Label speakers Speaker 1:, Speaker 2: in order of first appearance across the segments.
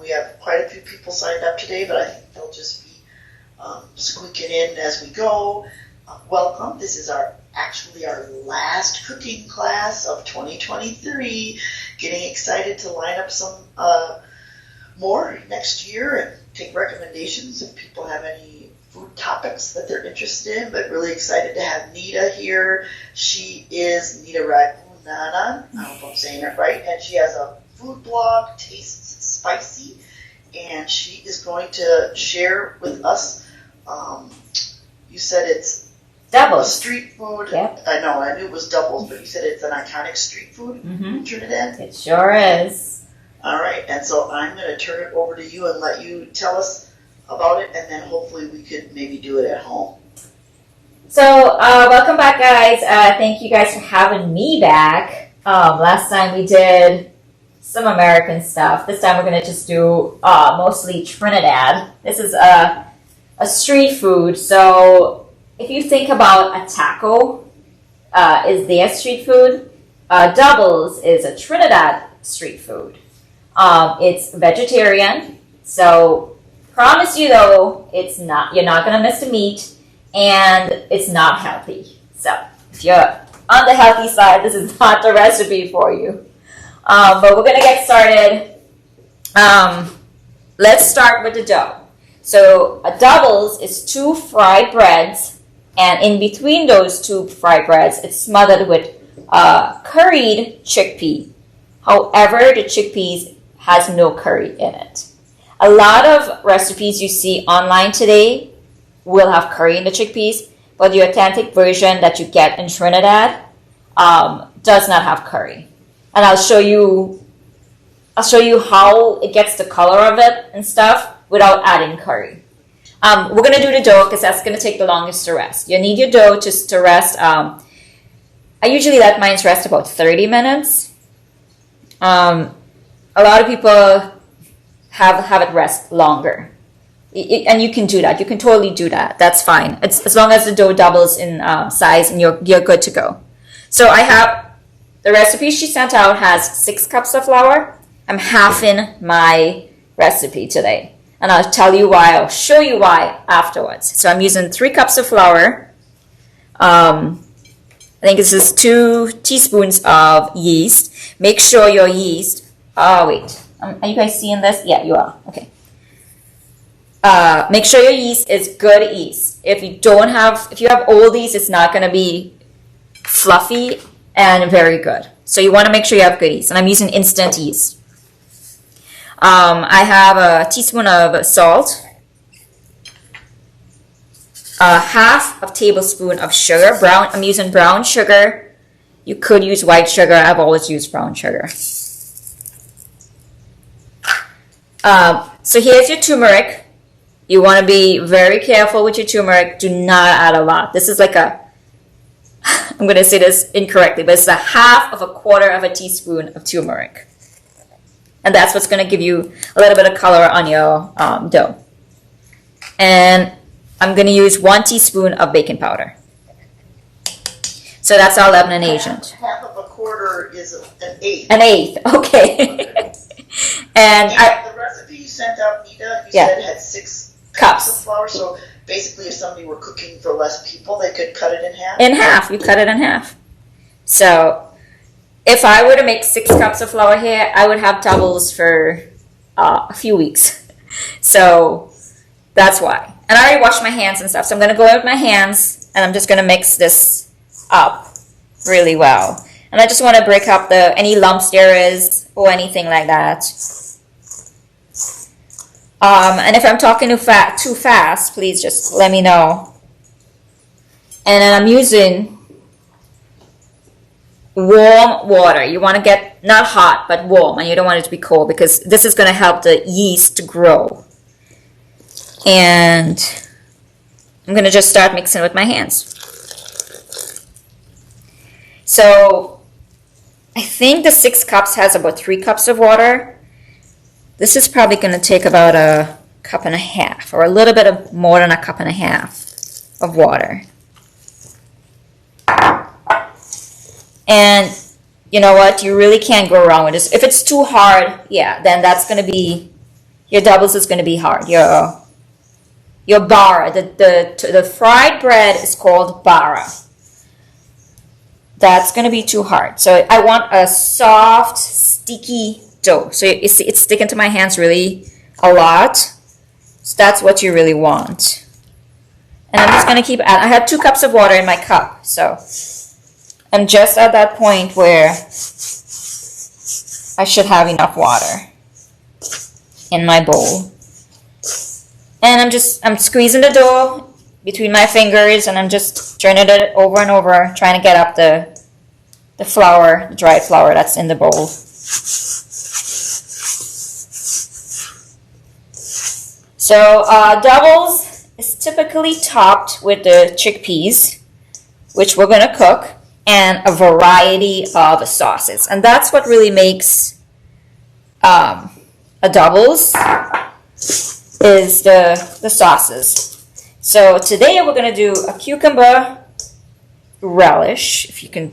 Speaker 1: We have quite a few people signed up today, but I think they'll just be squeaking in as we go. Welcome. This is actually our last cooking class of 2023. Getting excited to line up some more next year and take recommendations if people have any food topics that they're interested in, but really excited to have Nita here. She is Nita Ragunanan, I hope I'm saying it right, and she has a food blog, Tastesspicy, and she is going to share with us, you said it's
Speaker 2: doubles.
Speaker 1: Street food.
Speaker 2: Yep.
Speaker 1: I know, I knew it was doubles, but you said it's an iconic street food in Trinidad?
Speaker 2: It sure is.
Speaker 1: All right, and so I'm going to turn it over to you and let you tell us about it, and then hopefully we could maybe do it at home.
Speaker 2: So, welcome back, guys. Thank you guys for having me back. Last time we did some American stuff. This time we're going to just do mostly Trinidad. This is a street food. So, if you think about a taco is their street food, doubles is a Trinidad street food. It's vegetarian, so promise you though, you're not gonna miss the meat, and it's not healthy. So if you're on the healthy side, this is not the recipe for you. But we're gonna get started. Let's start with the dough. So a doubles is 2 fried breads, and in between those 2 fried breads, it's smothered with curried chickpea. However, the chickpeas has no curry in it. A lot of recipes you see online today will have curry in the chickpeas, but the authentic version that you get in Trinidad does not have curry. And I'll show you how it gets the color of it and stuff without adding curry. We're gonna do the dough because that's gonna take the longest to rest. You need your dough just to rest. I usually let mine rest about 30 minutes. A lot of people have it rest longer. And you can do that. You can totally do that. That's fine. It's as long as the dough doubles in size and you're good to go. So I have, the recipe she sent out has 6 cups of flour. I'm halving my recipe today. And I'll tell you why. I'll show you why afterwards. So I'm using 3 cups of flour. I think this is 2 teaspoons of yeast. Make sure your yeast, wait, are you guys seeing this? Yeah, you are, okay. Make sure your yeast is good yeast. If you have old yeast, it's not gonna be fluffy and very good. So you wanna make sure you have good yeast, and I'm using instant yeast. I have a teaspoon of salt, half a tablespoon of sugar. I'm using brown sugar. You could use white sugar. I've always used brown sugar. So here's your turmeric. You want to be very careful with your turmeric. Do not add a lot. This is like I'm going to say this incorrectly, but it's a half of a quarter of a teaspoon of turmeric. And that's what's going to give you a little bit of color on your dough. And I'm going to use 1 teaspoon of baking powder. So that's our Lebanon agent.
Speaker 1: Half of a quarter is an eighth.
Speaker 2: An eighth, okay. And
Speaker 1: the recipe you sent out, Nita, you said had 6 cups of flour. So basically, if somebody were cooking for less people, they could cut it in half?
Speaker 2: In half. You cut it in half. So if I were to make 6 cups of flour here, I would have doubles for a few weeks. So that's why. And I already washed my hands and stuff. So I'm going to go in with my hands, and I'm just going to mix this up really well. And I just want to break up any lumps there is or anything like that. And if I'm talking too fast, please just let me know. And then I'm using warm water. You want to get not hot, but warm, and you don't want it to be cold because this is going to help the yeast to grow. And I'm going to just start mixing with my hands. So I think the 6 cups has about 3 cups of water. This is probably going to take about a cup and a half, or a little bit of more than a cup and a half of water. And you know what? You really can't go wrong with this. If it's too hard, yeah, then that's going to be your doubles is going to be hard. Your bara, the fried bread is called bara. That's going to be too hard. So I want a soft, sticky dough. So you see it's sticking to my hands really a lot. So that's what you really want. And I'm just going to keep adding. I have 2 cups of water in my cup. So I'm just at that point where I should have enough water in my bowl. And I'm squeezing the dough between my fingers, and I'm just turning it over and over, trying to get up the flour, the dried flour that's in the bowl. So doubles is typically topped with the chickpeas, which we're going to cook, and a variety of sauces. And that's what really makes a doubles, is the sauces. So today we're going to do a cucumber relish, if you can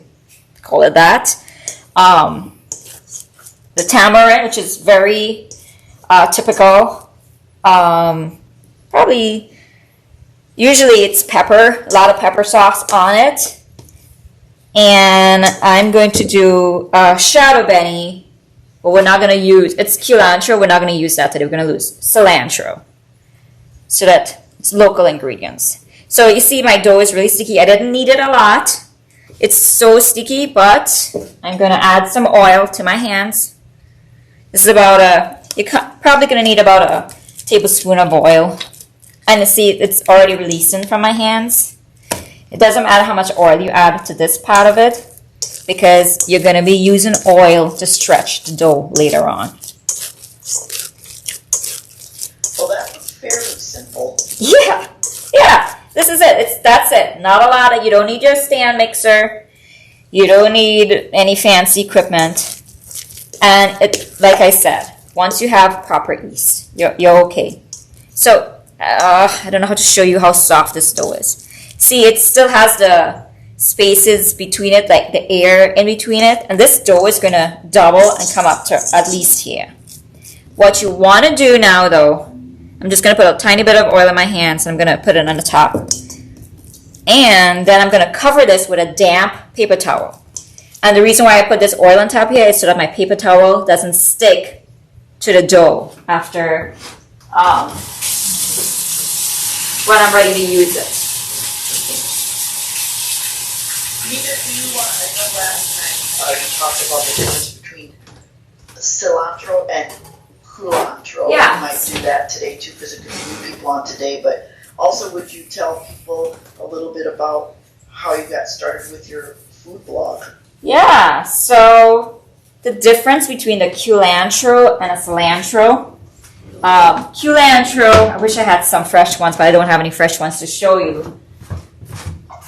Speaker 2: call it that. The tamarind, which is very typical. Probably, usually it's pepper, a lot of pepper sauce on it. And I'm going to do shadow benny, but we're not going to use, it's cilantro, we're not going to use that today. We're going to use cilantro. So that it's local ingredients. So you see my dough is really sticky. I didn't knead it a lot. It's so sticky, but I'm going to add some oil to my hands. This is about you're probably going to need about a tablespoon of oil. And you see it's already releasing from my hands. It doesn't matter how much oil you add to this part of it, because you're going to be using oil to stretch the dough later on.
Speaker 1: Well, that was fairly simple.
Speaker 2: Yeah. This is it. That's it. Not a lot of. You don't need your stand mixer. You don't need any fancy equipment. And it, like I said, once you have proper yeast, you're okay. So I don't know how to show you how soft this dough is. See, it still has the spaces between it, like the air in between it. And this dough is going to double and come up to at least here. What you want to do now, though, I'm just going to put a tiny bit of oil in my hands, and I'm going to put it on the top. And then I'm going to cover this with a damp paper towel. And the reason why I put this oil on top here is so that my paper towel doesn't stick to the dough after when I'm ready to use it.
Speaker 1: I know last time you talked about the difference between cilantro and culantro.
Speaker 2: Yeah.
Speaker 1: You might do that today too, because it could be people on today. But also, would you tell people a little bit about how you got started with your food blog?
Speaker 2: Yeah, so the difference between the culantro and a cilantro. Culantro, I wish I had some fresh ones, but I don't have any fresh ones to show you,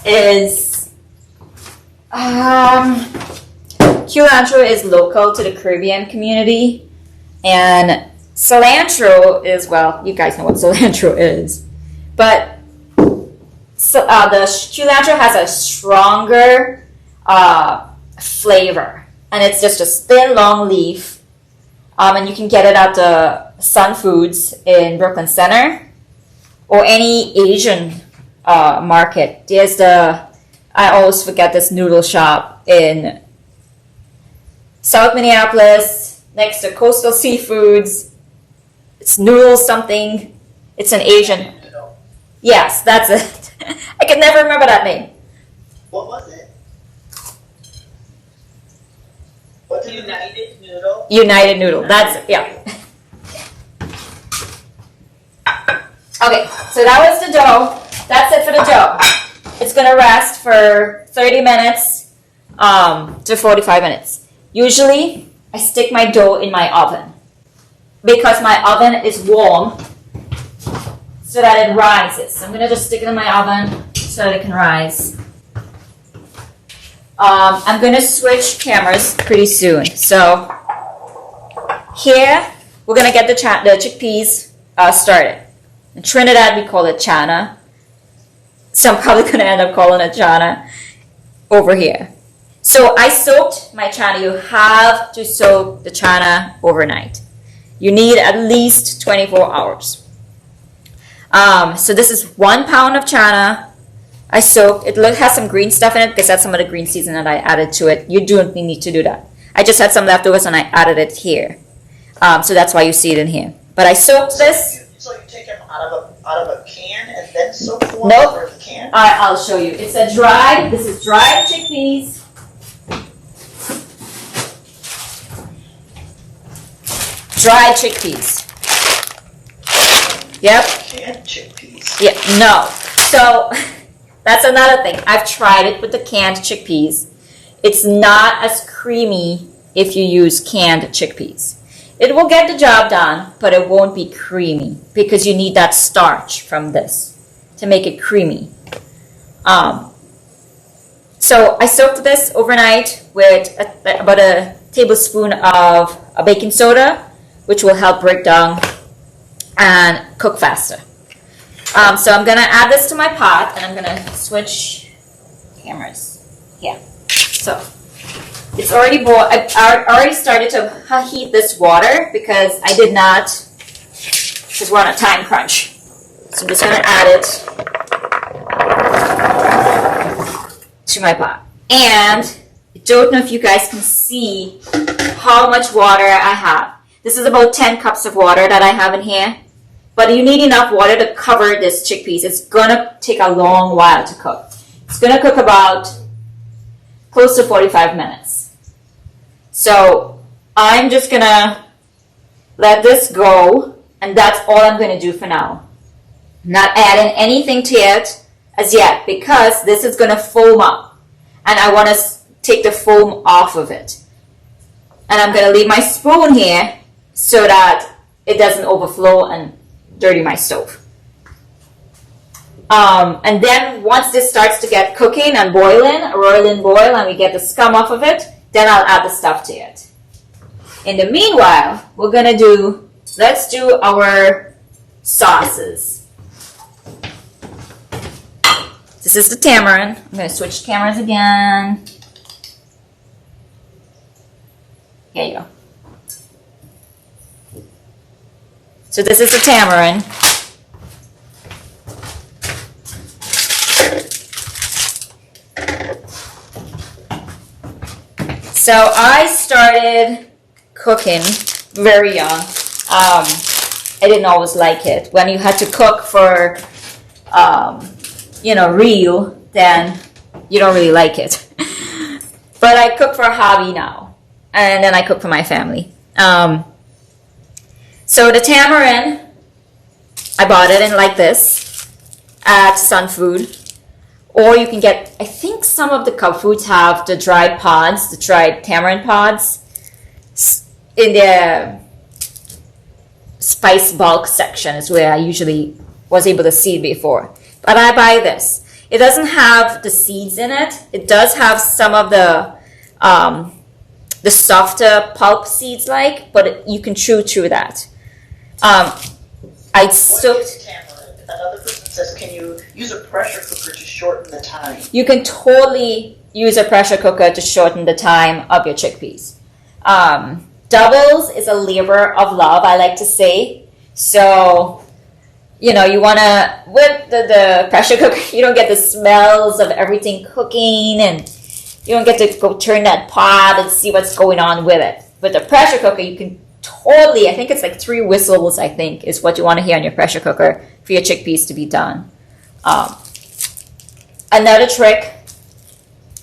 Speaker 2: is culantro is local to the Caribbean community, and cilantro is, well, you guys know what cilantro is, but so, the culantro has a stronger flavor, and it's just a thin, long leaf, and you can get it at the Sun Foods in Brooklyn Center or any Asian market. There's I always forget this noodle shop in South Minneapolis next to Coastal Seafoods. It's noodle something. It's an Asian. Yes, that's it. I can never remember that name.
Speaker 1: What was it? What's United Noodle?
Speaker 2: United Noodle. That's it. Yeah. Okay, so that was the dough. That's it for the dough. It's going to rest for 30 minutes to 45 minutes. Usually, I stick my dough in my oven because my oven is warm so that it rises. So I'm going to just stick it in my oven so that it can rise. I'm going to switch cameras pretty soon. So here, we're going to get the chickpeas started. In Trinidad, we call it chana. So I'm probably going to end up calling it chana over here. So I soaked my chana. You have to soak the chana overnight. You need at least 24 hours. So this is 1 pound of chana. I soaked. It has some green stuff in it because that's some of the green seasoning that I added to it. You do need to do that. I just had some leftovers and I added it here. So that's why you see it in here. But I soaked this.
Speaker 1: So you take them out of a can and then soak them
Speaker 2: Nope.
Speaker 1: over the can?
Speaker 2: I'll show you. It's a dried. This is dried chickpeas. Dried chickpeas. Yep.
Speaker 1: Canned chickpeas.
Speaker 2: Yeah. No. So that's another thing. I've tried it with the canned chickpeas. It's not as creamy if you use canned chickpeas. It will get the job done, but it won't be creamy because you need that starch from this to make it creamy. So I soaked this overnight with about a tablespoon of baking soda, which will help break down and cook faster. So I'm going to add this to my pot, and I'm going to switch cameras. Yeah. So it's already boiled. I already started to heat this water because I did not, because we're on a time crunch. So I'm just going to add it to my pot. And I don't know if you guys can see how much water I have. This is about 10 cups of water that I have in here. But you need enough water to cover this chickpeas. It's going to take a long while to cook. It's going to cook about close to 45 minutes. So I'm just going to let this go, and that's all I'm going to do for now. Not adding anything to it as yet because this is going to foam up, and I want to take the foam off of it. And I'm going to leave my spoon here so that it doesn't overflow and dirty my stove. And then once this starts to get cooking and boiling, boil, and we get the scum off of it, then I'll add the stuff to it. In the meanwhile, we're gonna let's do our sauces. This is the tamarind. I'm gonna switch cameras again. Here you go. So this is the tamarind. So I started cooking very young. I didn't always like it. When you had to cook for, real, then you don't really like it. But I cook for a hobby now. And then I cook for my family. So the tamarind, I bought it in like this at Sun Food. Or you can get, I think some of the Cub Foods have the dried pods, the dried tamarind pods in the spice bulk section is where I usually was able to see it before. But I buy this. It doesn't have the seeds in it. It does have some of the softer pulp seeds but you can chew through that. I soaked.
Speaker 1: Another person says, can you use a pressure cooker to shorten the time?
Speaker 2: You can totally use a pressure cooker to shorten the time of your chickpeas. Doubles is a labor of love, I like to say. So, you want to, with the pressure cooker, you don't get the smells of everything cooking, and you don't get to go turn that pot and see what's going on with it. With the pressure cooker, you can totally, I think it's like 3 whistles, I think, is what you want to hear on your pressure cooker for your chickpeas to be done. Another trick,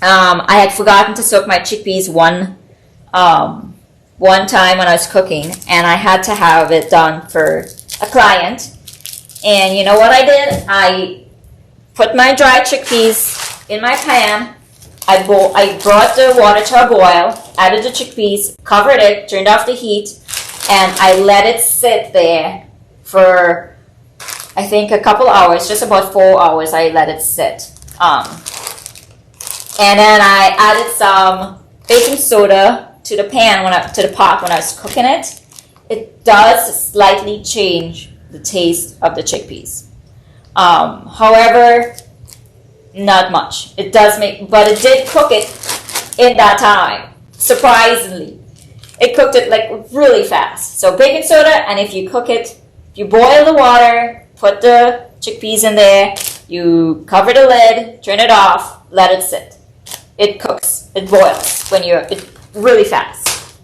Speaker 2: I had forgotten to soak my chickpeas one time when I was cooking, and I had to have it done for a client. And you know what I did? I put my dried chickpeas in my pan. I brought the water to a boil, added the chickpeas, covered it, turned off the heat, and I let it sit there for, I think, a couple hours, just about 4 hours I let it sit. And then I added some baking soda to the to the pot when I was cooking it. It does slightly change the taste of the chickpeas. However, not much. It does but it did cook it in that time, surprisingly. it cooked it like really fast. So baking soda, and if you cook it, you boil the water, put the chickpeas in there, you cover the lid, turn it off, let it sit. It cooks, it boils when it's really fast.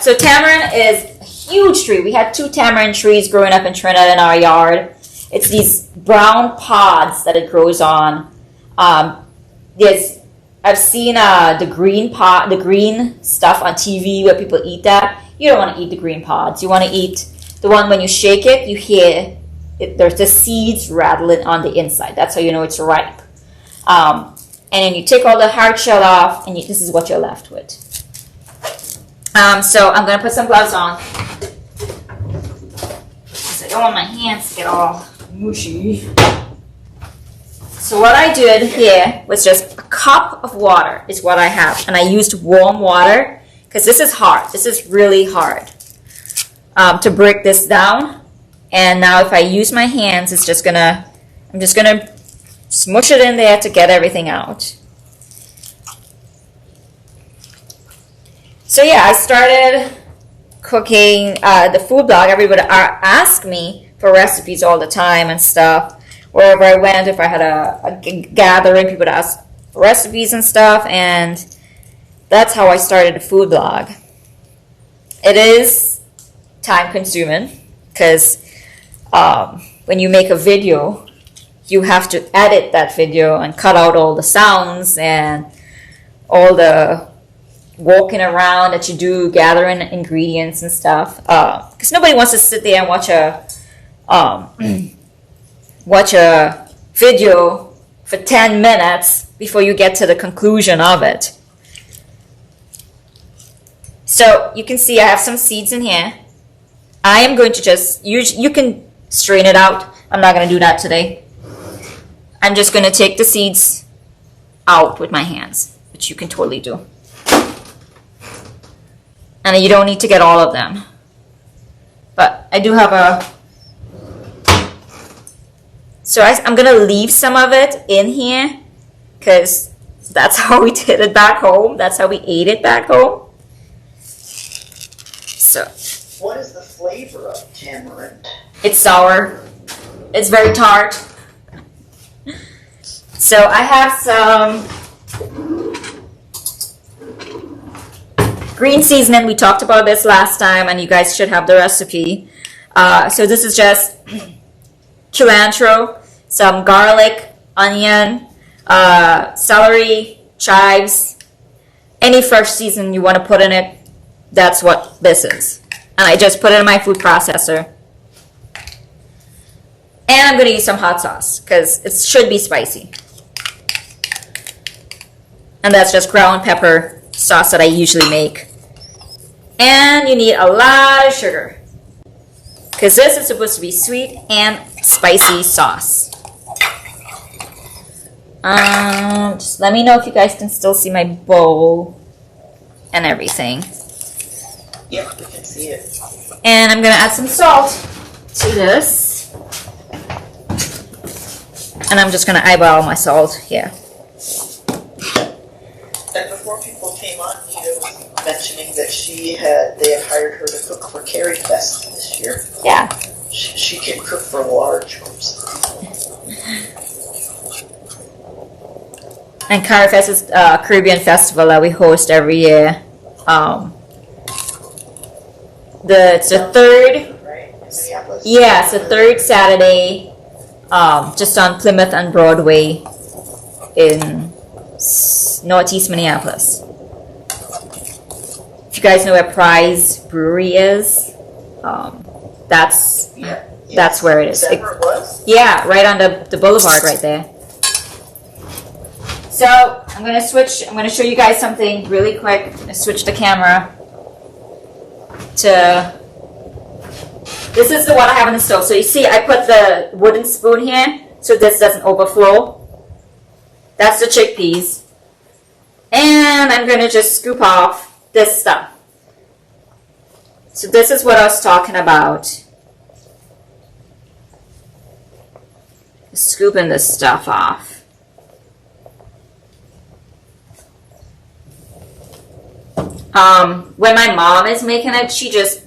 Speaker 2: So tamarind is a huge tree. We had 2 tamarind trees growing up in Trinidad in our yard. It's these brown pods that it grows on. I've seen the green stuff on TV where people eat that. You don't want to eat the green pods. You want to eat the one when you shake it, you hear there's the seeds rattling on the inside. That's how you know it's ripe. And then you take all the hard shell off, and this is what you're left with. So I'm going to put some gloves on. Because I don't want my hands to get all mushy. So what I did here was just a cup of water is what I have. And I used warm water because this is hard. This is really hard to break this down. And now if I use my hands, I'm just gonna smush it in there to get everything out. So yeah, I started cooking the food blog. Everybody asked me for recipes all the time and stuff. Wherever I went, if I had a gathering, people would ask for recipes and stuff. And that's how I started the food blog. It is time consuming because when you make a video, you have to edit that video and cut out all the sounds and all the walking around that you do, gathering ingredients and stuff. Because nobody wants to sit there and watch a video for 10 minutes before you get to the conclusion of it. So you can see I have some seeds in here. I am going to just you can strain it out. I'm not going to do that today. I'm just going to take the seeds out with my hands, which you can totally do. And you don't need to get all of them. But I do have I'm going to leave some of it in here because that's how we did it back home. That's how we ate it back home. So,
Speaker 1: what is the flavor of tamarind?
Speaker 2: It's sour. It's very tart. So I have some green seasoning. We talked about this last time, and you guys should have the recipe. So this is just cilantro, some garlic, onion, celery, chives, any fresh seasoning you want to put in it. That's what this is. And I just put it in my food processor. And I'm going to use some hot sauce because it should be spicy. And that's just ground pepper sauce that I usually make. And you need a lot of sugar because this is supposed to be sweet and spicy sauce. Just let me know if you guys can still see my bowl and everything.
Speaker 1: Yep, we can see it.
Speaker 2: And I'm going to add some salt to this. And I'm just going to eyeball my salt here.
Speaker 1: And before people came on, Nita was mentioning that they had hired her to cook for Carrie Fest this year.
Speaker 2: Yeah.
Speaker 1: She can cook for large groups of people.
Speaker 2: And Carrie Fest is a Caribbean festival that we host every year. It's the third.
Speaker 1: Right? In Minneapolis?
Speaker 2: Yeah, it's the third Saturday, just on Plymouth and Broadway in Northeast Minneapolis. If you guys know where Prize Brewery is, that's where it is.
Speaker 1: Is that where it was?
Speaker 2: Yeah, right on the boulevard right there. So I'm gonna show you guys something really quick. I'm gonna switch the camera to. This is the one I have on the stove. So you see, I put the wooden spoon here so this doesn't overflow. That's the chickpeas. And I'm going to just scoop off this stuff. So this is what I was talking about. Scooping this stuff off. When my mom is making it, she just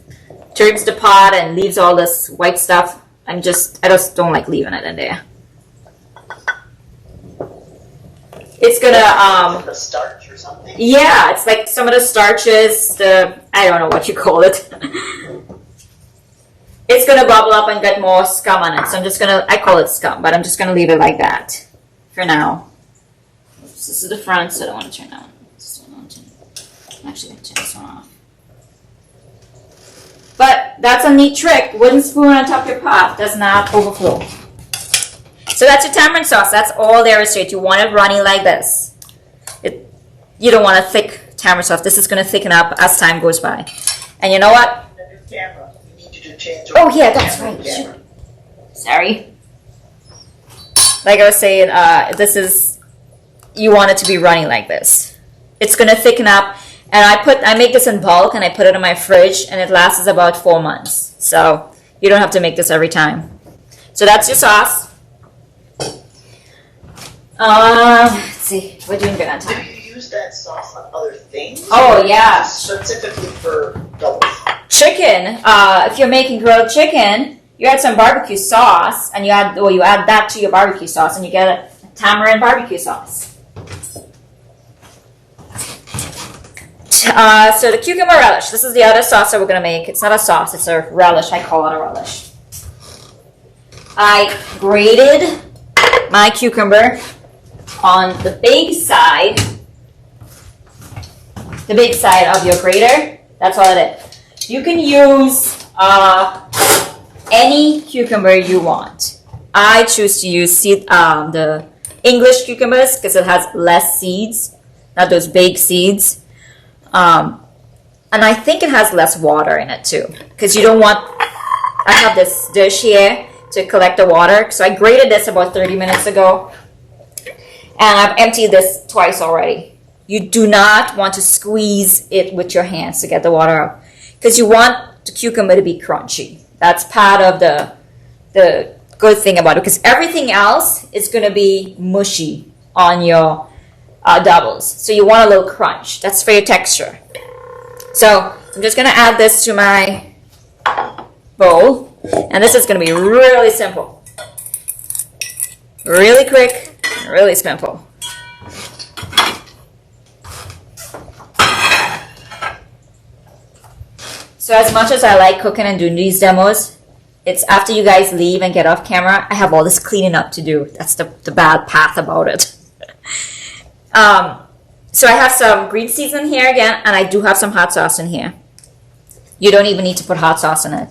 Speaker 2: turns the pot and leaves all this white stuff. I just don't like leaving it in there. It's gonna
Speaker 1: the starch or something.
Speaker 2: Yeah, it's like some of the starches. I don't know what you call it. It's gonna bubble up and get more scum on it. So I call it scum, but I'm just gonna leave it like that for now. Oops, this is the front, so I don't want to turn that one. I'm actually gonna turn this one off. But that's a neat trick. Wooden spoon on top of your pot does not overflow. So that's your tamarind sauce. That's all there is to it. You want it runny like this. You don't want a thick tamarind sauce. This is going to thicken up as time goes by. And you know what?
Speaker 1: The new camera. You need to do change.
Speaker 2: Oh yeah, that's right. Sorry. Like I was saying, you want it to be runny like this. It's going to thicken up. And I make this in bulk and I put it in my fridge and it lasts about 4 months. So you don't have to make this every time. So that's your sauce. Let's see. We're doing good on time.
Speaker 1: Do you use that sauce on other things?
Speaker 2: Oh yeah.
Speaker 1: Specifically for doubles.
Speaker 2: Chicken. If you're making grilled chicken, you add some barbecue sauce and you add that to your barbecue sauce and you get a tamarind barbecue sauce. So the cucumber relish. This is the other sauce that we're going to make. It's not a sauce. It's a relish. I call it a relish. I grated my cucumber on the big side of your grater. That's all it is. You can use any cucumber you want. I choose to use the English cucumbers because it has less seeds, not those big seeds. And I think it has less water in it too, because you don't want, I have this dish here to collect the water. So I grated this about 30 minutes ago and I've emptied this twice already. You do not want to squeeze it with your hands to get the water out because you want the cucumber to be crunchy. That's part of the good thing about it, because everything else is going to be mushy on your doubles. So you want a little crunch. That's for your texture. So I'm just going to add this to my bowl. And this is going to be really simple. Really quick, really simple. So as much as I like cooking and doing these demos, it's after you guys leave and get off camera, I have all this cleaning up to do. That's the bad path about it. So I have some green seasoning here again, and I do have some hot sauce in here. You don't even need to put hot sauce in it.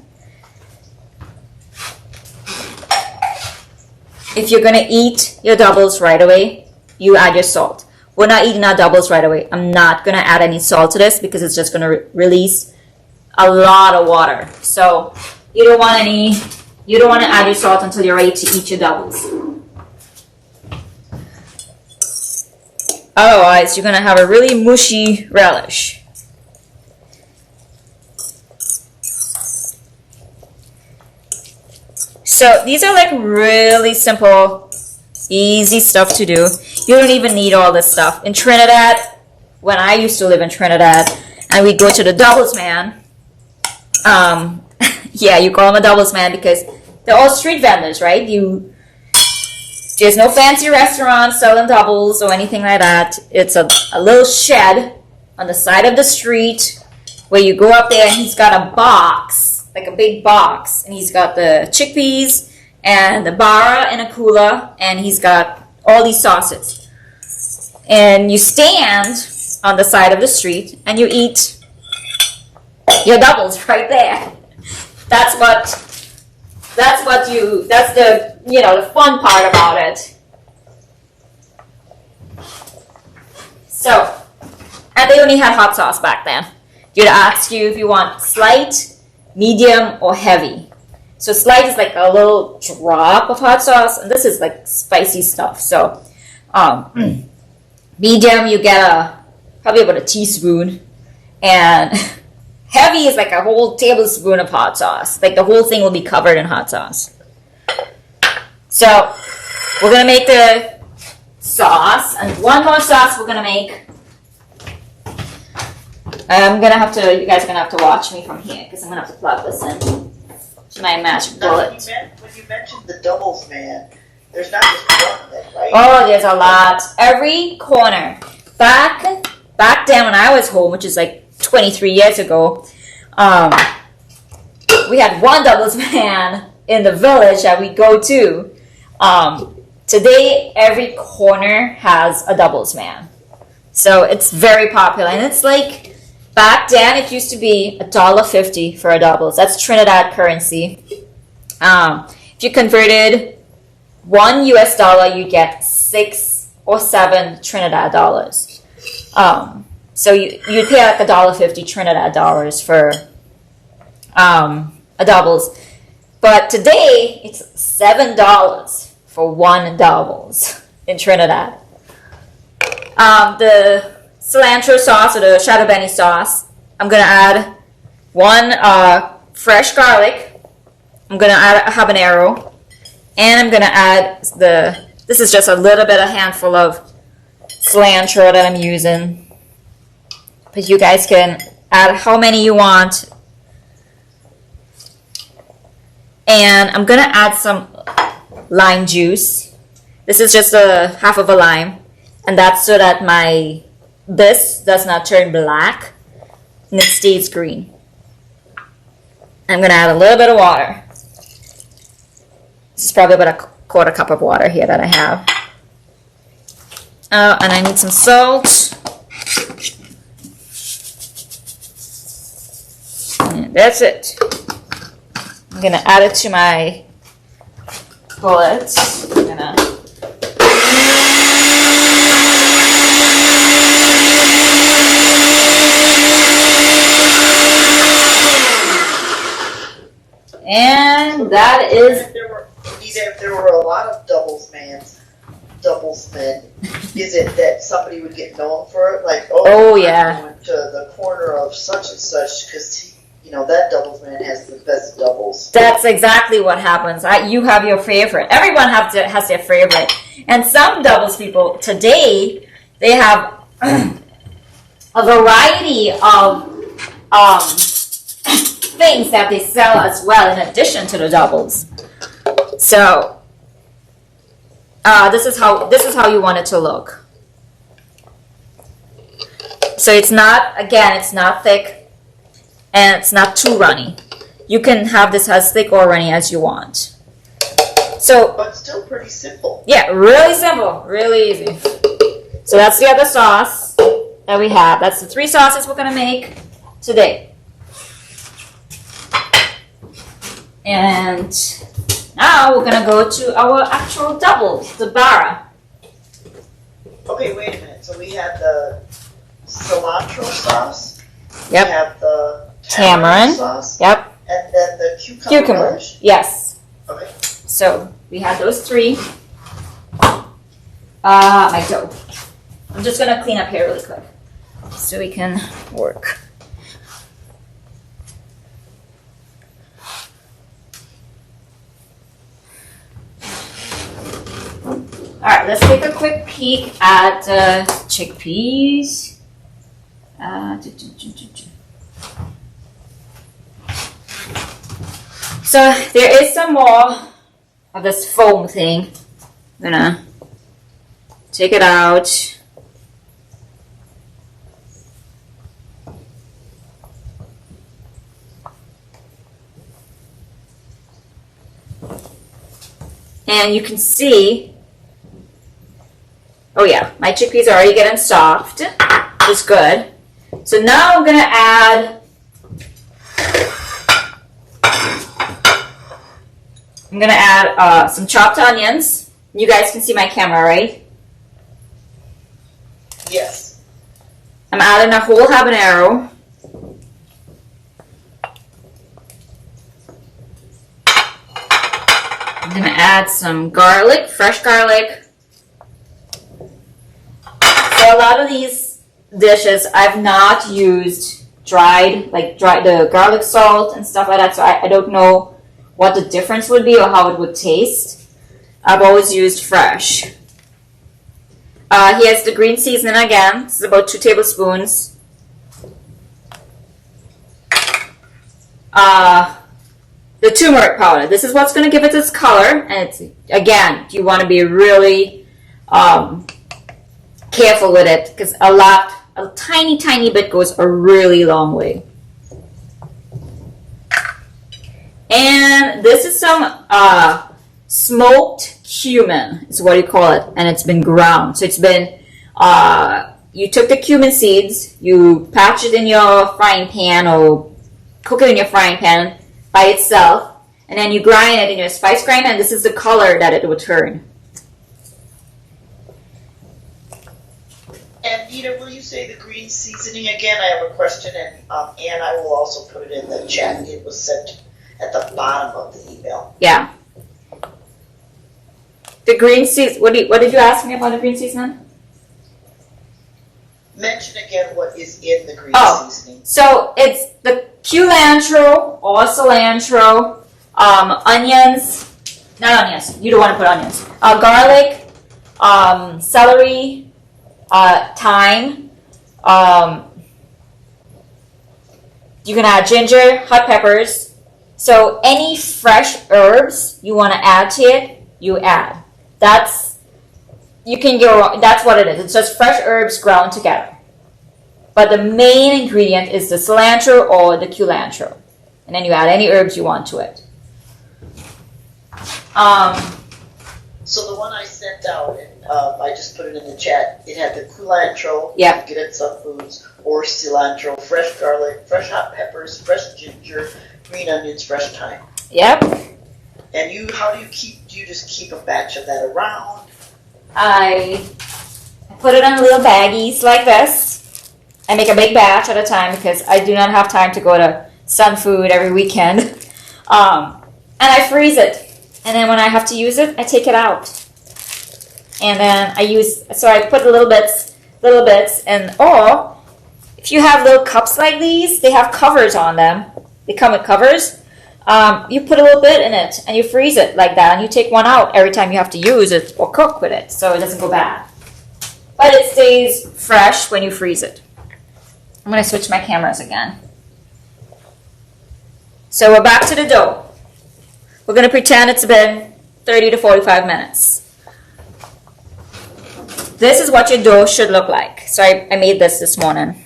Speaker 2: If you're going to eat your doubles right away, you add your salt. We're not eating our doubles right away. I'm not going to add any salt to this because it's just going to release a lot of water. So you don't want to add your salt until you're ready to eat your doubles. Otherwise, you're going to have a really mushy relish. So these are like really simple, easy stuff to do. You don't even need all this stuff. In Trinidad, when I used to live in Trinidad, and we'd go to the doubles man. Yeah, you call them a doubles man because they're all street vendors, right? There's no fancy restaurant selling doubles or anything like that. It's a little shed on the side of the street where you go up there and he's got a box, like a big box, and he's got the chickpeas and the bara in a cooler, and he's got all these sauces. And you stand on the side of the street and you eat your doubles right there. That's the fun part about it. So, and they only had hot sauce back then. You'd ask you if you want slight, medium, or heavy. So slight is like a little drop of hot sauce, and this is like spicy stuff. So, medium you get probably about a teaspoon, and heavy is like a whole tablespoon of hot sauce. Like the whole thing will be covered in hot sauce. So we're going to make the sauce, and one more sauce we're going to make. You guys are gonna have to watch me from here because I'm gonna have to plug this in to my magic bullet.
Speaker 1: When you mentioned the doubles, man, there's not just one of it, right?
Speaker 2: Oh, there's a lot. Every corner. Back then when I was home, which is like 23 years ago, we had one doubles man in the village that we go to. Today, every corner has a doubles man. So it's very popular. And it's like, back then it used to be $1.50 for a doubles. That's Trinidad currency. If you converted $1 US, you get 6 or 7 Trinidad dollars. So you'd pay like $1.50 Trinidad dollars for a doubles. But today, it's $7 for one doubles in Trinidad. The cilantro sauce or the shadow benny sauce, I'm going to add 1 fresh garlic. I'm going to add a habanero. And I'm going to add this is just a handful of cilantro that I'm using. But you guys can add how many you want. And I'm going to add some lime juice. This is just half of a lime. And that's so that this does not turn black and it stays green. I'm going to add a little bit of water. This is probably about a quarter cup of water here that I have. And I need some salt. And that's it. I'm going to add it to my bullets. I'm going to... And that is...
Speaker 1: If there were a lot of doubles men, is it that somebody would get known for it? Like,
Speaker 2: yeah.
Speaker 1: I went to the corner of such and such because, that doubles man has the best doubles.
Speaker 2: That's exactly what happens. You have your favorite. Everyone has their favorite. And some doubles people today, they have a variety of things that they sell as well in addition to the doubles. So this is how you want it to look. So it's not thick and it's not too runny. You can have this as thick or runny as you want.
Speaker 1: But still pretty simple.
Speaker 2: Yeah, really simple, really easy. So that's the other sauce that we have. That's the 3 sauces we're gonna make today. And now we're gonna go to our actual doubles, the bara.
Speaker 1: Okay, wait a minute. So we have the cilantro sauce.
Speaker 2: Yep.
Speaker 1: We have the
Speaker 2: tamarind
Speaker 1: sauce.
Speaker 2: Yep.
Speaker 1: And then the cucumber. Relish.
Speaker 2: Yes.
Speaker 1: Okay.
Speaker 2: So we have those 3. My dough. I'm just gonna clean up here really quick so we can work. Alright, let's take a quick peek at chickpeas. So there is some more of this foam thing. I'm gonna take it out. And you can see, oh yeah, my chickpeas are already getting soft, which is good. So now I'm gonna add, some chopped onions. You guys can see my camera, right?
Speaker 1: Yes.
Speaker 2: I'm adding a whole habanero. I'm gonna add some garlic, fresh garlic. So a lot of these dishes I've not used the garlic salt and stuff like that, so I don't know what the difference would be or how it would taste. I've always used fresh. Here's the green seasoning again. This is about 2 tablespoons. the turmeric powder. This is what's going to give it its color. And it's, again, you want to be really careful with it because a tiny bit goes a really long way. And this is some smoked cumin, is what you call it, and it's been ground. So it's been, you took the cumin seeds, you patch it in your frying pan or cook it in your frying pan by itself, and then you grind it in your spice grinder, and this is the color that it will turn.
Speaker 1: And Nina, will you say the green seasoning again? I have a question, and I will also put it in the chat. It was sent at the bottom of the email.
Speaker 2: Yeah. The green season. What did you ask me about the green seasoning?
Speaker 1: Mention again what is in the green seasoning.
Speaker 2: So it's the cilantro or cilantro, onions. Not onions. You don't want to put onions. Garlic, celery, thyme. You can add ginger, hot peppers. So any fresh herbs you want to add to it, you add. That's what it is. It's just fresh herbs ground together. But the main ingredient is the cilantro or the cilantro. And then you add any herbs you want to it.
Speaker 1: So the one I sent out, and I just put it in the chat, it had the cilantro,
Speaker 2: yep.
Speaker 1: You get it at some foods, or cilantro, fresh garlic, fresh hot peppers, fresh ginger, green onions, fresh thyme.
Speaker 2: Yep.
Speaker 1: And how do you just keep a batch of that around?
Speaker 2: I put it in little baggies like this. I make a big batch at a time because I do not have time to go to Sun Food every weekend. And I freeze it. And then when I have to use it, I take it out. And then I put little bits, and or if you have little cups like these, they have covers on them. They come with covers. You put a little bit in it and you freeze it like that, and you take one out every time you have to use it or cook with it, so it doesn't go bad. But it stays fresh when you freeze it. I'm going to switch my cameras again. So we're back to the dough. We're going to pretend it's been 30 to 45 minutes. This is what your dough should look like. So I made this morning.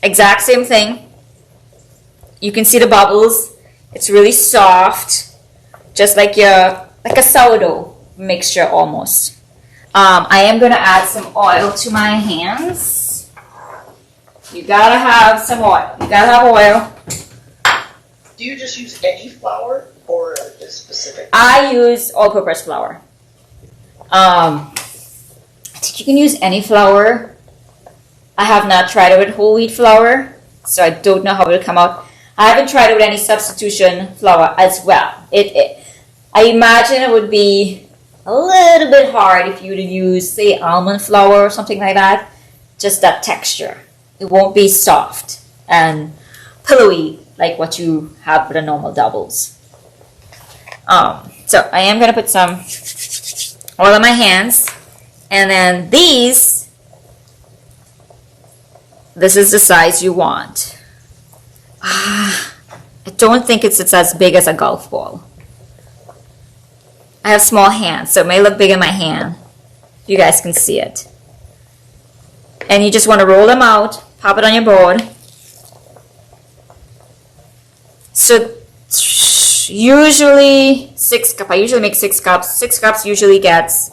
Speaker 2: Exact same thing. You can see the bubbles. It's really soft, just like a sourdough mixture almost. I am going to add some oil to my hands. You gotta have some oil. You gotta have oil.
Speaker 1: Do you just use any flour or a specific?
Speaker 2: I use all-purpose flour. I think you can use any flour. I have not tried it with whole wheat flour, so I don't know how it will come out. I haven't tried it with any substitution flour as well. I imagine it would be a little bit hard if you would use, say, almond flour or something like that. Just that texture. It won't be soft and pillowy like what you have with the normal doubles. So I am going to put some oil on my hands. And then this is the size you want. I don't think it's as big as a golf ball. I have small hands, so it may look big in my hand. You guys can see it. And you just want to roll them out, pop it on your board. So usually 6 cups. I usually make 6 cups. 6 cups usually gets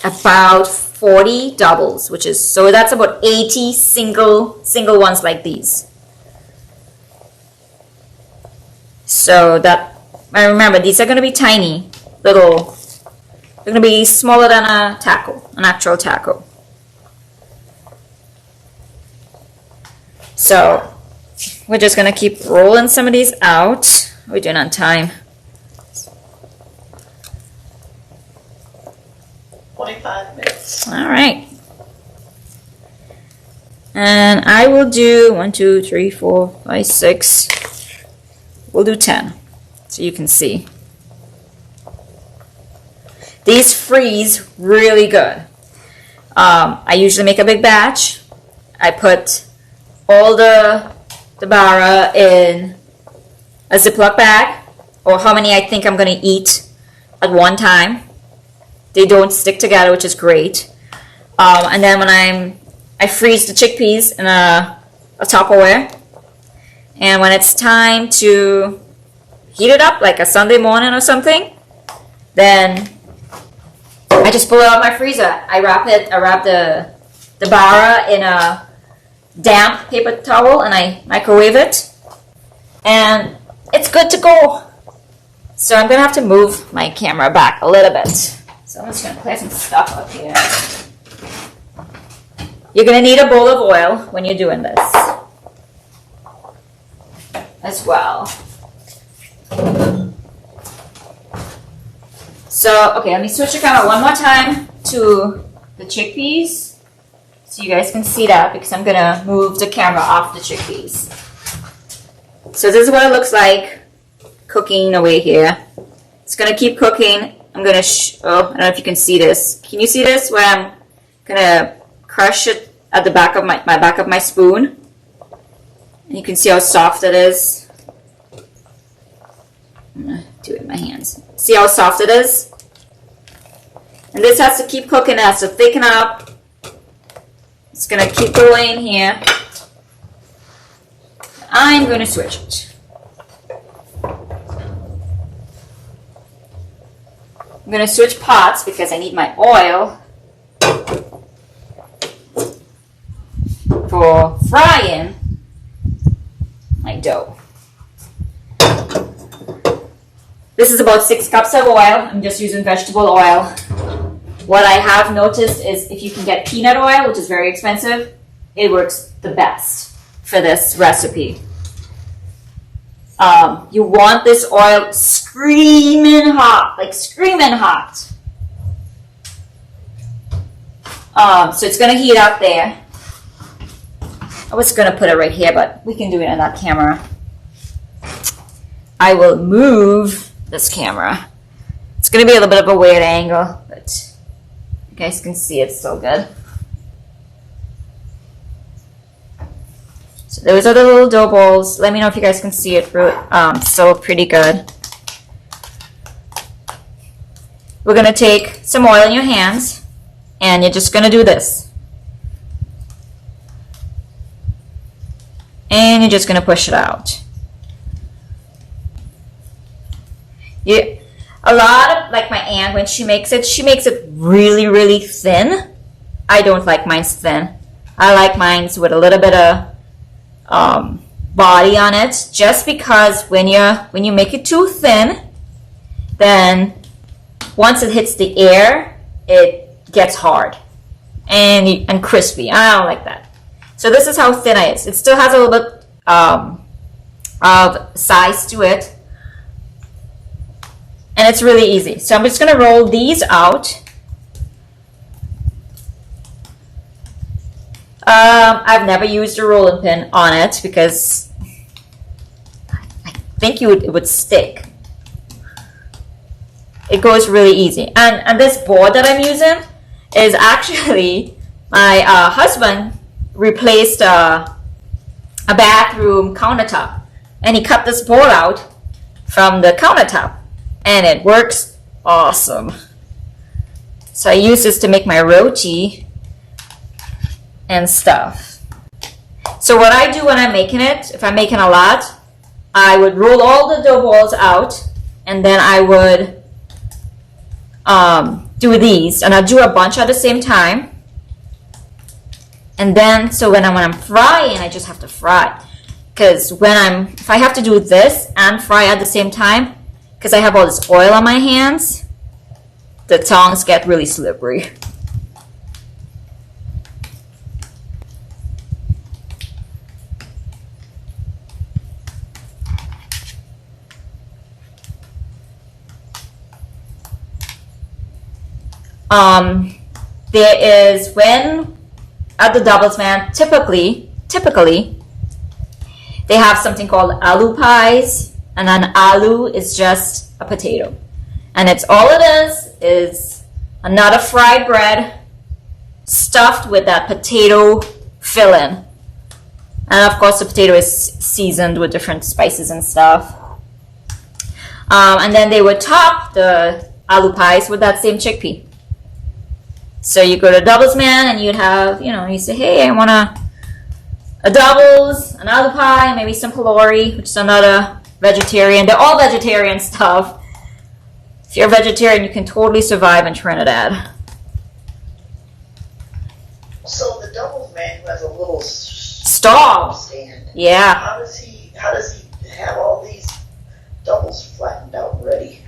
Speaker 2: about 40 doubles, so that's about 80 single ones like these. So that, I remember, these are going to be tiny, little, they're going to be smaller than a taco, an actual taco. So we're just going to keep rolling some of these out. We're doing on time.
Speaker 1: 25 minutes.
Speaker 2: All right. And I will do 1, 2, 3, 4, 5, 6. We'll do 10 so you can see. These freeze really good. I usually make a big batch. I put all the the bara in a Ziploc bag, or how many I think I'm going to eat at one time. They don't stick together, which is great. And then when I freeze the chickpeas in a Tupperware. And when it's time to heat it up, like a Sunday morning or something, then I just pull it out of my freezer. I wrap the bara in a damp paper towel and I microwave it. And it's good to go. So I'm going to have to move my camera back a little bit. So I'm just going to clear some stuff up here. You're going to need a bowl of oil when you're doing this as well. So, okay, let me switch the camera one more time to the chickpeas so you guys can see that, because I'm going to move the camera off the chickpeas. So this is what it looks like cooking away here. It's going to keep cooking. I'm going to, I don't know if you can see this. Can you see this? Where I'm going to crush it at the back of my back of my spoon. And you can see how soft it is. I'm going to do it in my hands. See how soft it is? And this has to keep cooking. It has to thicken up. It's going to keep going here. I'm going to switch it. I'm going to switch pots because I need my oil for frying my dough. This is about 6 cups of oil. I'm just using vegetable oil. What I have noticed is if you can get peanut oil, which is very expensive, it works the best for this recipe. You want this oil screaming hot, like screaming hot. So it's going to heat up there. I was going to put it right here, but we can do it on that camera. I will move this camera. It's going to be a little bit of a weird angle, but you guys can see it's still good. So those are the little dough balls. Let me know if you guys can see it. Still pretty good. We're going to take some oil in your hands, and you're just going to do this. And you're just going to push it out. A lot of, like my aunt, when she makes it really, really thin. I don't like mine thin. I like mine with a little bit of body on it, just because when you make it too thin, then once it hits the air, it gets hard and crispy. I don't like that. So this is how thin it is. It still has a little bit of size to it, and it's really easy. So I'm just going to roll these out. I've never used a rolling pin on it because I think it would stick. It goes really easy. And this board that I'm using is actually my husband replaced a bathroom countertop, and he cut this board out from the countertop, and it works awesome. So I use this to make my roti and stuff. So what I do when I'm making it, if I'm making a lot, I would roll all the dough balls out, and then I would do these, and I'll do a bunch at the same time. And then, so when I'm frying, I just have to fry. Because if I have to do this and fry at the same time, because I have all this oil on my hands, the tongs get really slippery. There is, when at the Doubles Man, typically they have something called aloo pies, and an aloo is just a potato, and it's all it is another fried bread stuffed with that potato filling. And of course the potato is seasoned with different spices and stuff. And then they would top the aloo pies with that same chickpea. So you go to Doubles Man and you'd have, you say, hey, I want a doubles, an aloo pie, maybe some pylori, which is another vegetarian. They're all vegetarian stuff. If you're a vegetarian, you can totally survive in Trinidad.
Speaker 1: So the Doubles Man who has a little
Speaker 2: stall stand. Yeah.
Speaker 1: How does he have all these doubles flattened out and ready?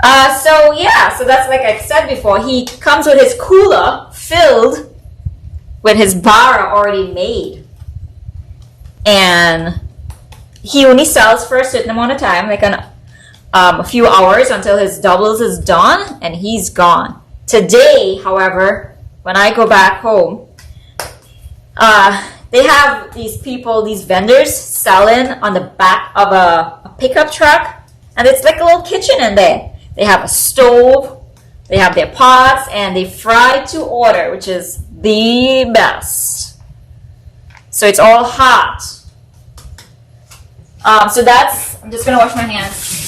Speaker 2: So that's like I said before, he comes with his cooler filled with his bara already made. And he only sells for a certain amount of time, like a few hours until his doubles is done and he's gone. Today, however, when I go back home, they have these vendors selling on the back of a pickup truck, and it's like a little kitchen in there. They have a stove, they have their pots, and they fry to order, which is the best. So it's all hot. I'm just gonna wash my hands.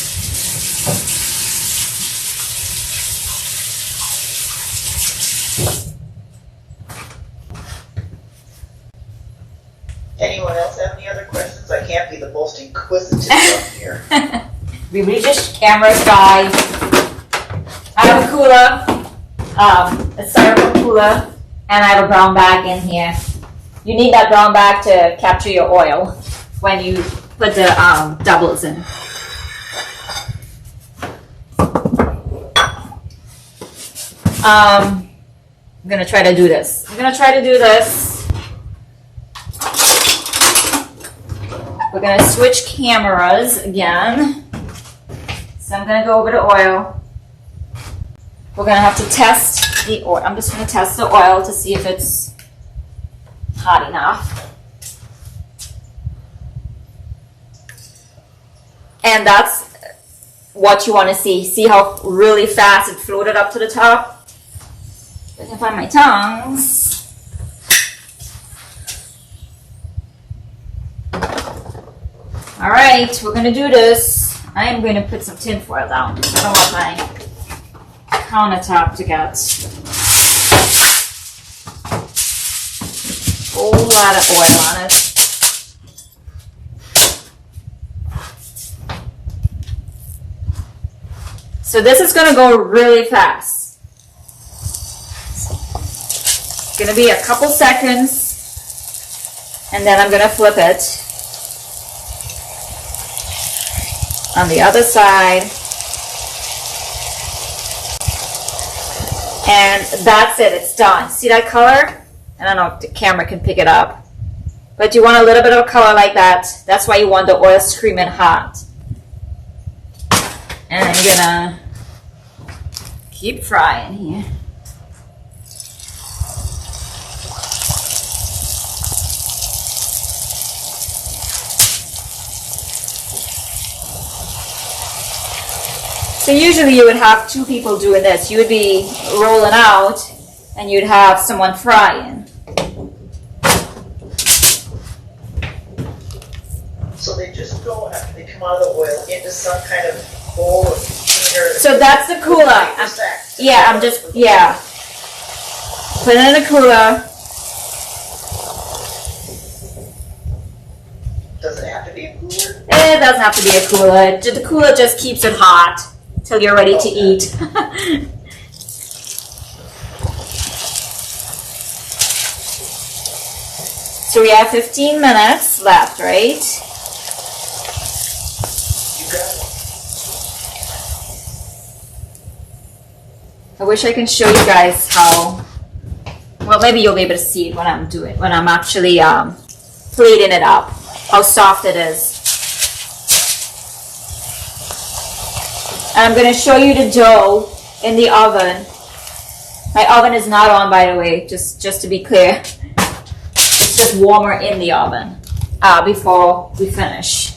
Speaker 1: Anyone else have any other questions? I can't be the most inquisitive one here.
Speaker 2: We really just camera shy. I have a cooler, a styrofoam cooler, and I have a brown bag in here. You need that brown bag to capture your oil when you put the doubles in. I'm gonna try to do this. We're gonna switch cameras again. So I'm gonna go over the oil. We're gonna have to test the oil. I'm just gonna test the oil to see if it's hot enough. And that's what you want to see. See how really fast it floated up to the top? I can find my tongs. All right, we're gonna do this. I am going to put some tin foil down because I don't want my countertop to get a whole lot of oil on it. So this is going to go really fast. It's going to be a couple seconds, and then I'm going to flip it on the other side. And that's it, it's done. See that color? I don't know if the camera can pick it up. But you want a little bit of a color like that. That's why you want the oil screaming hot. And I'm gonna keep frying here. So usually you would have two people doing this. You would be rolling out and you'd have someone frying.
Speaker 1: So they just go after they come out of the oil into some kind of bowl or container.
Speaker 2: So that's the cooler. Put it in the cooler.
Speaker 1: Does it have to be a cooler?
Speaker 2: It doesn't have to be a cooler. The cooler just keeps it hot till you're ready to eat. So we have 15 minutes left, right?
Speaker 1: You got it.
Speaker 2: I wish I can show you guys how, well, maybe you'll be able to see it when I'm actually plating it up, how soft it is. And I'm going to show you the dough in the oven. My oven is not on, by the way, just to be clear. It's just warmer in the oven before we finish.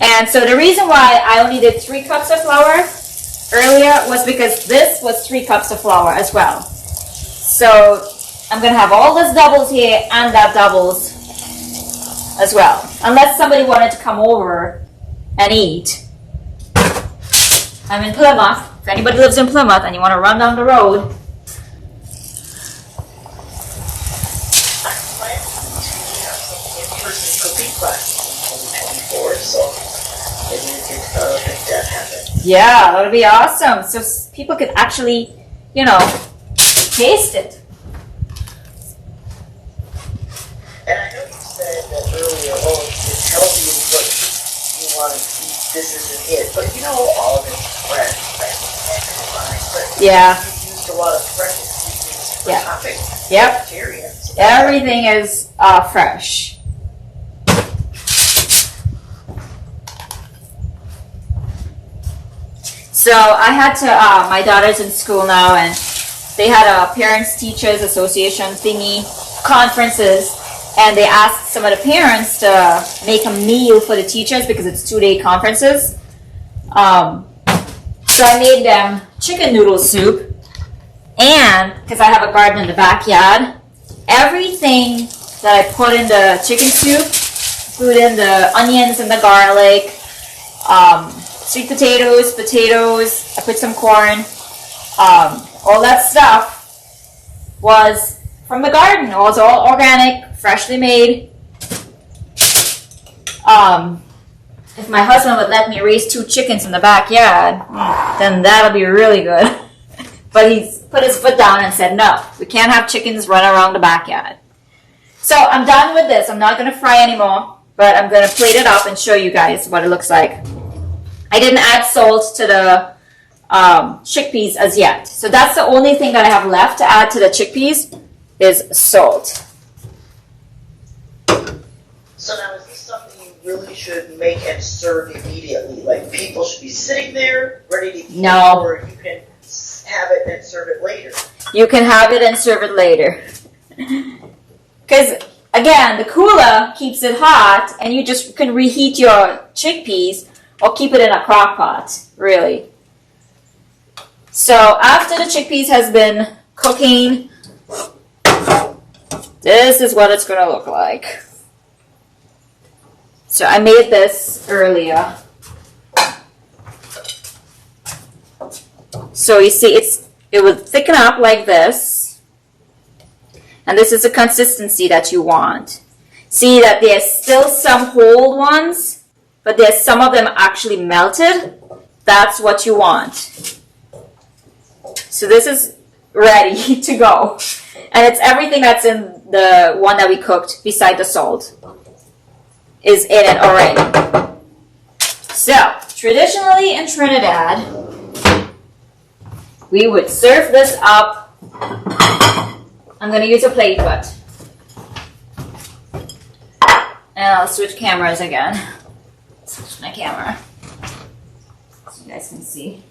Speaker 2: And so the reason why I only did 3 cups of flour earlier was because this was 3 cups of flour as well. So I'm going to have all this doubles here and that doubles as well. Unless somebody wanted to come over and eat. I'm in Plymouth. If anybody lives in Plymouth and you want to run down the road.
Speaker 1: I plan to have some in-person cooking classes in 2024, so maybe we could make that happen.
Speaker 2: Yeah, that would be awesome. So people could actually, you know, taste it.
Speaker 1: And I know you said that earlier, oh, it's healthy and what you want to eat, this isn't it. But you know, all of it's fresh, but
Speaker 2: Yeah.
Speaker 1: you've used a lot of fresh ingredients for topping.
Speaker 2: Yep.
Speaker 1: Vegetarian. So
Speaker 2: Everything is fresh. So I had to, my daughter's in school now, and they had a parents teachers association thingy conferences, and they asked some of the parents to make a meal for the teachers because it's 2-day conferences. So I made them chicken noodle soup, and because I have a garden in the backyard, everything that I put in the chicken soup, put in the onions and the garlic, sweet potatoes, I put some corn, all that stuff was from the garden. It was all organic, freshly made. If my husband would let me raise 2 chickens in the backyard, then that'll be really good. But he's put his foot down and said, no, we can't have chickens run around the backyard. So I'm done with this. I'm not going to fry anymore, but I'm going to plate it up and show you guys what it looks like. I didn't add salt to the chickpeas as yet. So that's the only thing that I have left to add to the chickpeas is salt.
Speaker 1: So now, is this something you really should make and serve immediately? Like, people should be sitting there ready to eat?
Speaker 2: No.
Speaker 1: Or you can have it and serve it later?
Speaker 2: You can have it and serve it later. Because, again, the cooler keeps it hot, and you just can reheat your chickpeas or keep it in a crock pot, really. So after the chickpeas has been cooking, this is what it's going to look like. So I made this earlier. So you see, it will thicken up like this. And this is the consistency that you want. See that there's still some whole ones, but there's some of them actually melted. That's what you want. So this is ready to go. And it's everything that's in the one that we cooked beside the salt is in it already. So, traditionally in Trinidad, we would serve this up. I'm going to use a plate, but. And I'll switch cameras again. Switch my camera so you guys can see.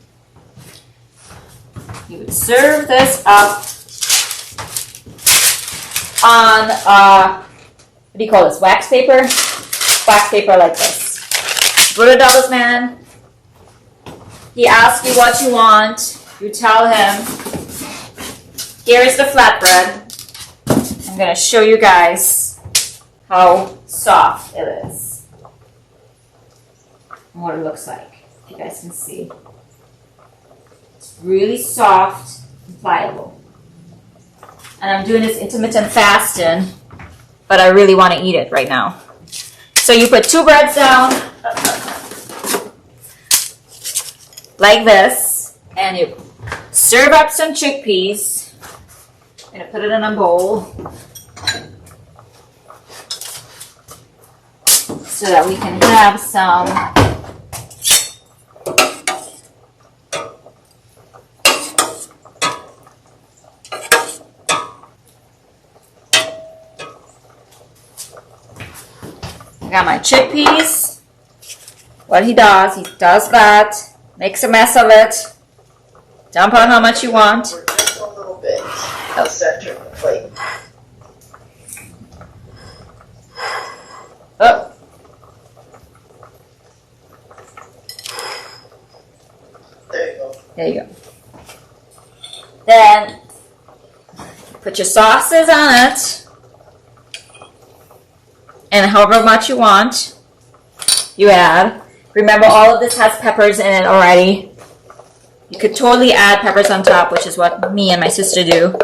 Speaker 2: You would serve this up on, what do you call this, wax paper? Wax paper like this. $100 man. He asks you what you want. You tell him, here is the flatbread. I'm going to show you guys how soft it is. And what it looks like. You guys can see. It's really soft and pliable. And I'm doing this intermittent fasting, but I really want to eat it right now. So you put 2 breads down, like this, and you serve up some chickpeas. I'm going to put it in a bowl so that we can have some I got my chickpeas. What he does that, makes a mess of it. Dump on how much you want.
Speaker 1: For just a little bit. The center of the plate.
Speaker 2: Oh.
Speaker 1: There you go.
Speaker 2: There you go. Then put your sauces on it. and however much you want, you add. Remember, all of this has peppers in it already. You could totally add peppers on top, which is what me and my sister do.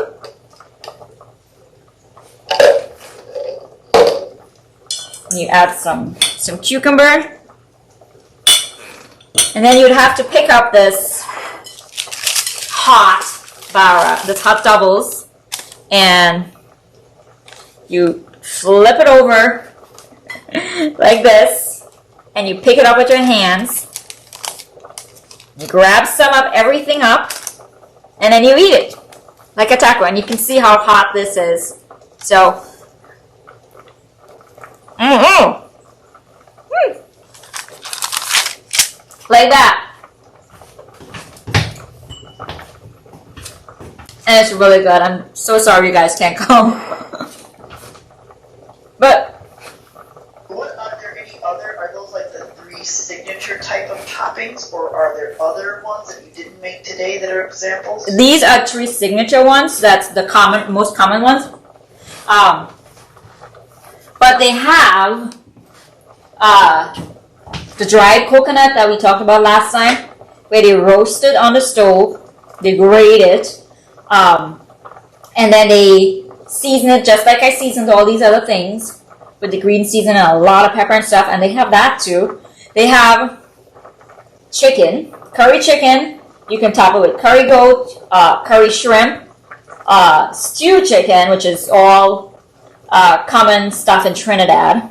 Speaker 2: You add some cucumber. And then you'd have to pick up this hot bara, this hot doubles, and you flip it over like this, and you pick it up with your hands. You grab everything up, and then you eat it like a taco. And you can see how hot this is. So, like that. And it's really good. I'm so sorry you guys can't come. But
Speaker 1: what are there any other? Are those like the 3 signature type of toppings, or are there other ones that you didn't make today that are examples?
Speaker 2: These are 3 signature ones. That's the most common ones. But they have the dried coconut that we talked about last time, where they roast it on the stove, they grate it, and then they season it just like I seasoned all these other things with the green season and a lot of pepper and stuff. And they have that too. They have chicken, curry chicken. You can top it with curry goat, curry shrimp, stewed chicken, which is all common stuff in Trinidad.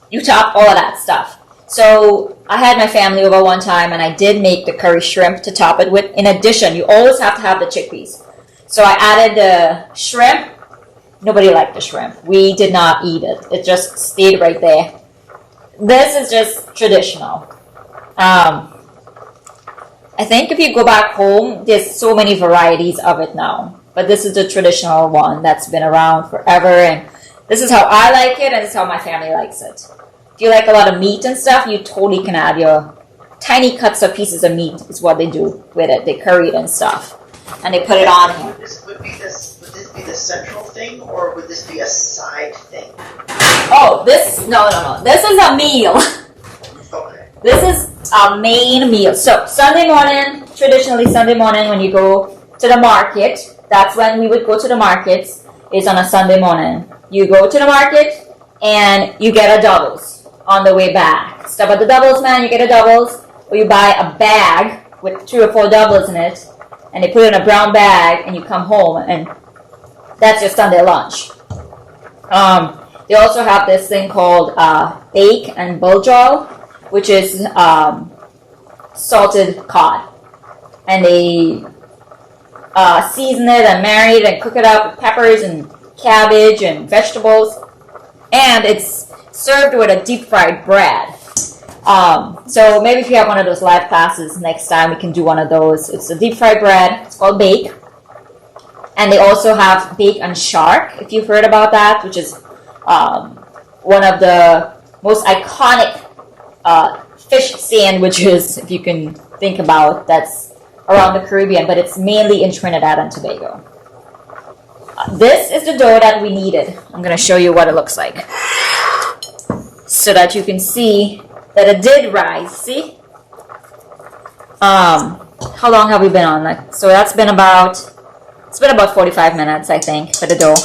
Speaker 2: You top all of that stuff. So I had my family over one time, and I did make the curry shrimp to top it with. In addition, you always have to have the chickpeas. So I added the shrimp. Nobody liked the shrimp. We did not eat it. It just stayed right there. This is just traditional. I think if you go back home, there's so many varieties of it now. But this is the traditional one that's been around forever, and this is how I like it, and this is how my family likes it. If you like a lot of meat and stuff, you totally can add your tiny cuts of pieces of meat is what they do with it. They curry it and stuff. And they put it on here.
Speaker 1: Would this be the central thing, or would this be a side thing?
Speaker 2: Oh, no. This is a meal.
Speaker 1: Okay.
Speaker 2: This is a main meal. So Sunday morning, traditionally Sunday morning when you go to the market, that's when we would go to the markets, is on a Sunday morning. You go to the market and you get a doubles on the way back. Stop at the doubles man, you get a doubles, or you buy a bag with 3 or 4 doubles in it, and they put it in a brown bag, and you come home, and that's your Sunday lunch. They also have this thing called bake and buljol, which is salted cod. And they season it and marinate it and cook it up with peppers and cabbage and vegetables. And it's served with a deep fried bread. So maybe if you have one of those live classes next time, we can do one of those. It's a deep fried bread. It's called bake. And they also have bake and shark, if you've heard about that, which is one of the most iconic fish sandwiches, if you can think about, that's around the Caribbean, but it's mainly in Trinidad and Tobago. This is the dough that we needed. I'm going to show you what it looks like so that you can see that it did rise. See? How long have we been on that? So that's been about 45 minutes, I think, for the dough.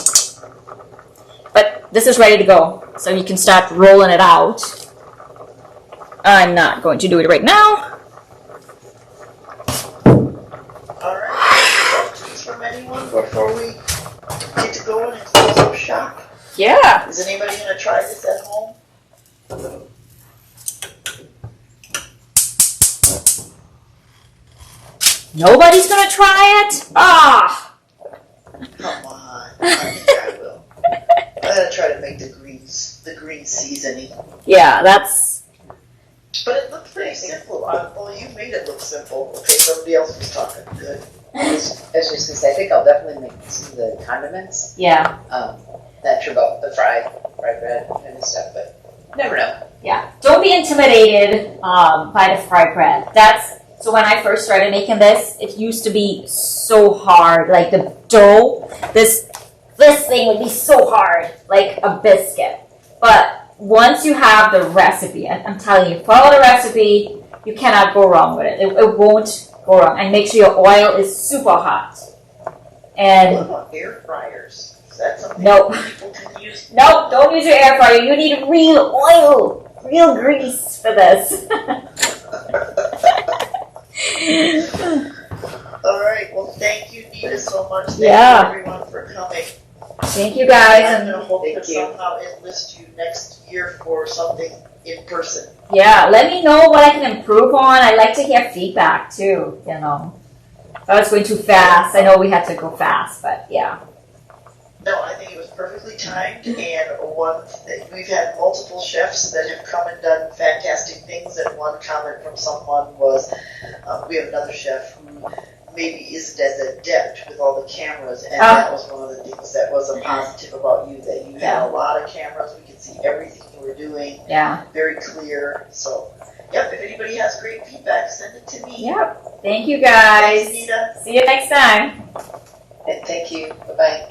Speaker 2: But this is ready to go, so you can start rolling it out. I'm not going to do it right now.
Speaker 1: Alright, questions from anyone before we get to going and close up shop?
Speaker 2: Yeah.
Speaker 1: Is anybody going to try this at home?
Speaker 2: Nobody's gonna try it? Ah!
Speaker 1: Come on. I think I will. I'm going to try to make the green seasoning.
Speaker 2: Yeah, that's...
Speaker 1: But it looked pretty simple. Well, you made it look simple. Okay, somebody else was talking. Good.
Speaker 3: I was just going to say, I think I'll definitely make some of the condiments.
Speaker 2: Yeah.
Speaker 3: Not sure about the fried bread and stuff, but you never know.
Speaker 2: Yeah. Don't be intimidated by the fried bread. So when I first started making this, it used to be so hard. Like the dough, this thing would be so hard, like a biscuit. But once you have the recipe, I'm telling you, follow the recipe. You cannot go wrong with it. It won't go wrong. And make sure your oil is super hot. And
Speaker 1: what about air fryers? Is that something
Speaker 2: Nope.
Speaker 1: people can use?
Speaker 2: nope, don't use your air fryer. You need real oil, real grease for this.
Speaker 1: All right. Well, thank you, Nita, so much. Thank
Speaker 2: Yeah.
Speaker 1: you, everyone, for coming.
Speaker 2: Thank you guys.
Speaker 1: I'm
Speaker 2: And
Speaker 1: going to hope
Speaker 3: Thank
Speaker 1: to
Speaker 3: you.
Speaker 1: somehow enlist you next year for something in person.
Speaker 2: yeah, let me know what I can improve on. I like to hear feedback too, you know. If I was going too fast. I know we had to go fast, but yeah.
Speaker 1: No, I think it was perfectly timed, and we've had multiple chefs that have come and done fantastic things, and one comment from someone was, we have another chef who maybe isn't as adept with all the cameras, and that was one of the things that was a positive about you, that you had a lot of cameras, we could see everything you were doing,
Speaker 2: Yeah.
Speaker 1: very clear, so, yep, if anybody has great feedback, send it to me.
Speaker 2: Yep. Thank you guys.
Speaker 1: Thanks, Nita.
Speaker 2: See you next time.
Speaker 3: And thank you. Bye-bye.